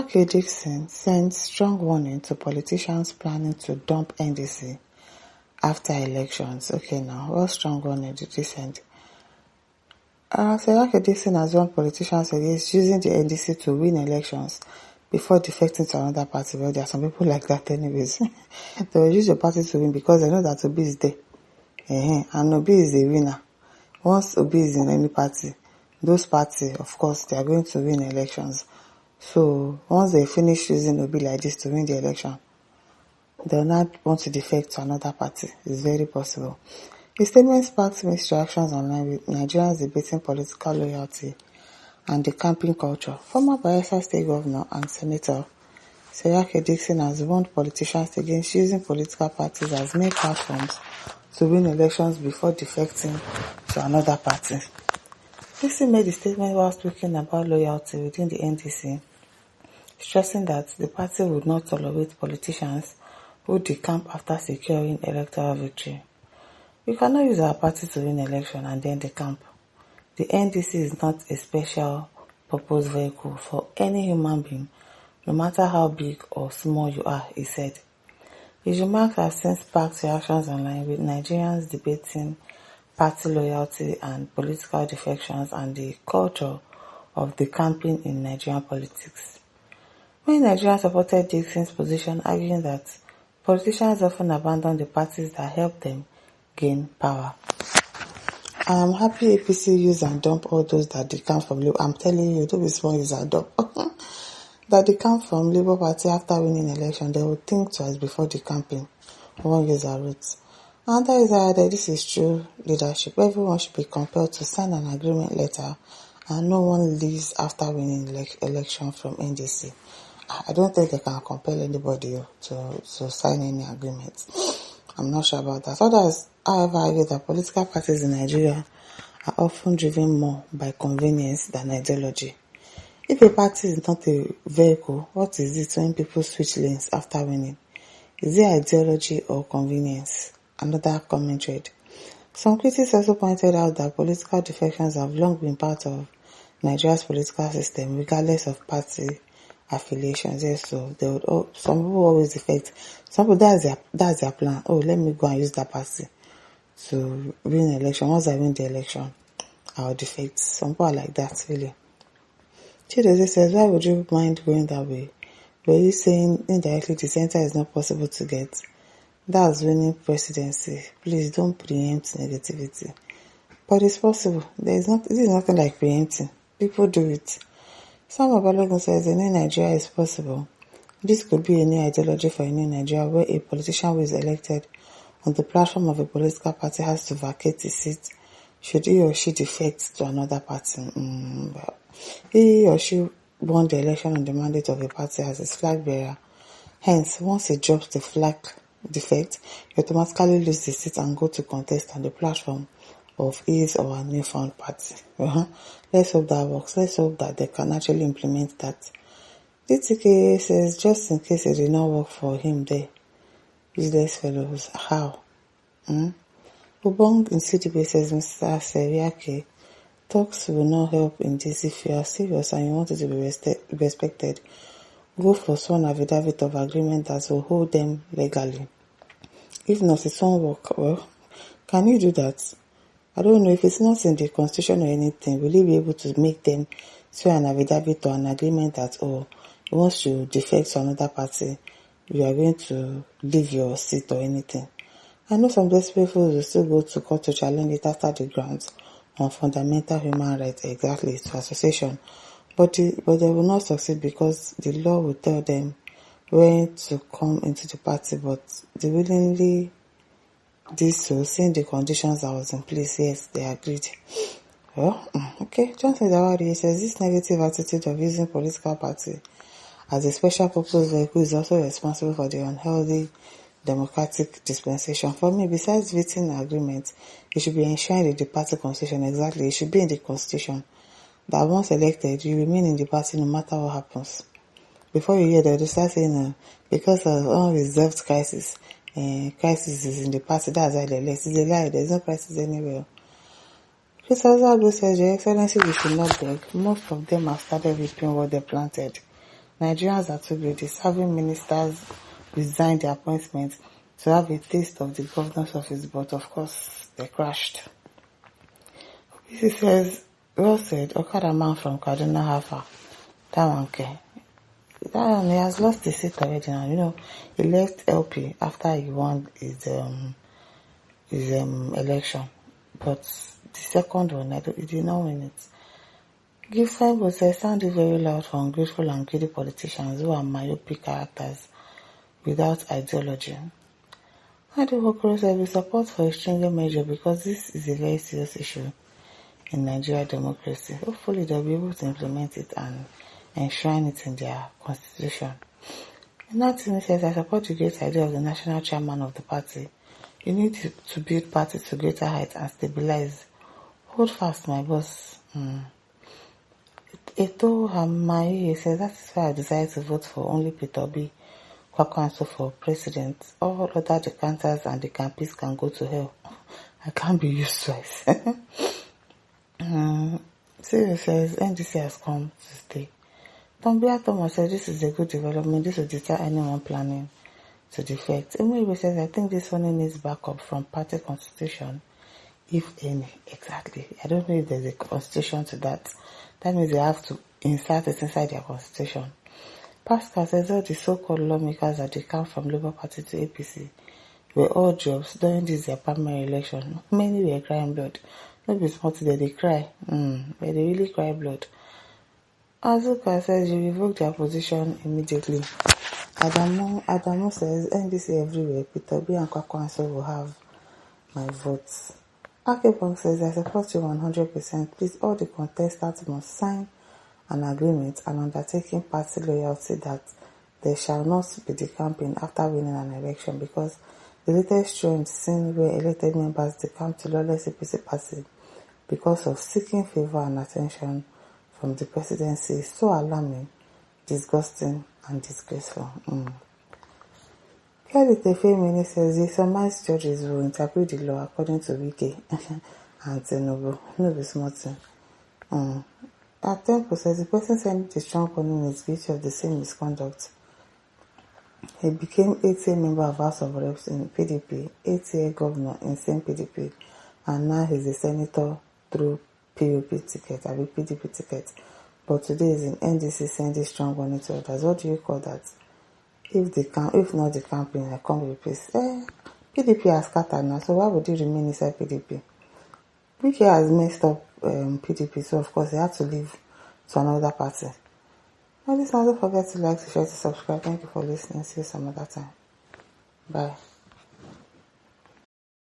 Seriake Dickson sends strong warning to politicians planning to dump NDC after elections. Okay, now, what strong warning did he send? Seriake Dickson has warned politicians against using the NDC to win elections before defecting to another party. Well, there are some people like that anyways. They will use your party to win because they know that Obi is there. And Obi is the winner. Once Obi is in any party, those parties, of course, they are going to win elections. So, once they finish using Obi like this to win the election, they will not want to defect to another party. It's very possible. The statement sparked mixed reactions online, with Nigerians debating political loyalty and the camping culture. Former Bayelsa State Governor and Senator Seriake Dickson has warned politicians against using political parties as main platforms to win elections before defecting to another party. Dickson made the statement while speaking about loyalty within the NDC, stressing that the party would not tolerate politicians who decamp after securing electoral victory. We cannot use our party to win election and then decamp. The NDC is not a special purpose vehicle for any human being, no matter how big or small you are, he said. His remarks have since sparked reactions online, with Nigerians debating party loyalty and political defections and the culture of decamping in Nigerian politics. Many Nigerians supported Dickson's position, arguing that politicians often abandon the parties that help them gain power. I am happy APC use and dump all those that decamp from Labour. I'm telling you, don't be small use and dump. That decamp from Labour Party after winning election, they will think twice before decamping. One user wrote. Another user added, this is true leadership. Everyone should be compelled to sign an agreement letter and no one leaves after winning election from NDC. I don't think they can compel anybody to sign any agreement. I'm not sure about that. Others, however, argue that political parties in Nigeria are often driven more by convenience than ideology. If a party is not a vehicle, what is it when people switch lanes after winning? Is it ideology or convenience? Another comment read. Some critics also pointed out that political defections have long been part of Nigeria's political system, regardless of party affiliations. Yes, so they would some people always defect. Some people that's their plan. Oh, let me go and use that party to win the election. Once I win the election, I'll defect. Some people are like that, really. Chidozie says, why would you mind going that way? Were you saying indirectly the center is not possible to get? That's winning presidency. Please don't preempt negativity. But it's possible. This is nothing like preempting. People do it. Sam Abalogun says a new Nigeria is possible. This could be a new ideology for a new Nigeria where a politician who is elected on the platform of a political party has to vacate his seat should he or she defect to another party. Well, he or she won the election on the mandate of a party as its flag bearer. Hence, once he drops the flag defect, he automatically lose the seat and go to contest on the platform of his or her newfound party. Let's hope that works. Let's hope that they can actually implement that. DTK says, just in case it did not work for him there, useless fellows. How? Ubong in CDB says, Mr. Seriake, talks will not help in this. If you are serious and you want it to be respected, go for sworn affidavit of agreement that will hold them legally. If not, it won't work. Well, can you do that? I don't know if it's not in the constitution or anything. Will you be able to make them swear an affidavit or an agreement that, once you defect to another party, you are going to leave your seat or anything? I know some desperate fools will still go to court to challenge it after the grounds on fundamental human rights, exactly, to association. But they will not succeed because the law will tell them when to come into the party, but they willingly did so, seeing the conditions that was in place. Yes, they agreed. Well, okay. Johnson Dawari says this negative attitude of using political party as a special purpose vehicle is also responsible for the unhealthy democratic dispensation. For me, besides vetting the agreement, it should be enshrined in the party constitution. Exactly, it should be in the constitution that once elected, you remain in the party no matter what happens. Before you hear that, they start saying, because of unresolved crisis is in the party, that's why they elect. It's a lie, there's no crisis anywhere. Chris also says, Your Excellency, we should not beg. Most of them have started reaping what they planted. Nigerians are too greedy. Serving ministers resigned their appointment to have a taste of the governor's office, but of course they crashed. He says, well said, Okada man from Kaduna Hafa. That one, okay. That one, he has lost his seat already now. He left LP after he won his election. But the second one, he did not win it. Gifford was sounded very loud for ungrateful and greedy politicians who are myopic characters without ideology. Adewokoro said we support for a stringent measure because this is a very serious issue in Nigeria democracy. Hopefully they'll be able to implement it and enshrine it in their constitution. Nathan says, I support the great idea of the national chairman of the party. You need to build party to greater heights and stabilize. Hold fast, my boss. Eto Hamaye says, that is why I decided to vote for only Peter B. Kwakwanso for president. All other decanters and the campists can go to hell. I can't be used twice. Siri says, NDC has come to stay. Tombia Thomas says, this is a good development. This will deter anyone planning to defect. Emily says, I think this only needs backup from party constitution, if any. Exactly. I don't know if there's a constitution to that. That means they have to insert it inside their constitution. Pascal says all the so-called lawmakers that they come from Labour Party to APC were all jobs during this their primary election. Many were crying blood. Maybe it's not that they cry. But they really cry blood. Azuka says you revoke their position immediately. Adamu says NDC everywhere. Peter B and Kwakwanso will have my votes. Akepong says I support you 100%. Please, all the contestants must sign an agreement and undertaking party loyalty that there shall not be decamping after winning an election, because the latest trend seen where elected members decamp to lawless APC party because of seeking favor and attention from the presidency is so alarming, disgusting, and disgraceful. Kelly Tefemini says the summarized judges will interpret the law according to Wike and Tinubu. No be small thing. At Temple says the person sending the strong warning is guilty of the same misconduct. He became 8-year member of House of Reps in PDP, 8-year governor in same PDP, and now he's a senator through POP ticket, a PDP ticket. But today is in NDC sending strong warning to others. What do you call that? If not the campaign, I come with peace. PDP has scattered now, so why would you remain inside PDP? Wike has messed up PDP, so of course they had to leave to another party. Now, don't forget to like, to share, to subscribe. Thank you for listening. See you some other time. Bye.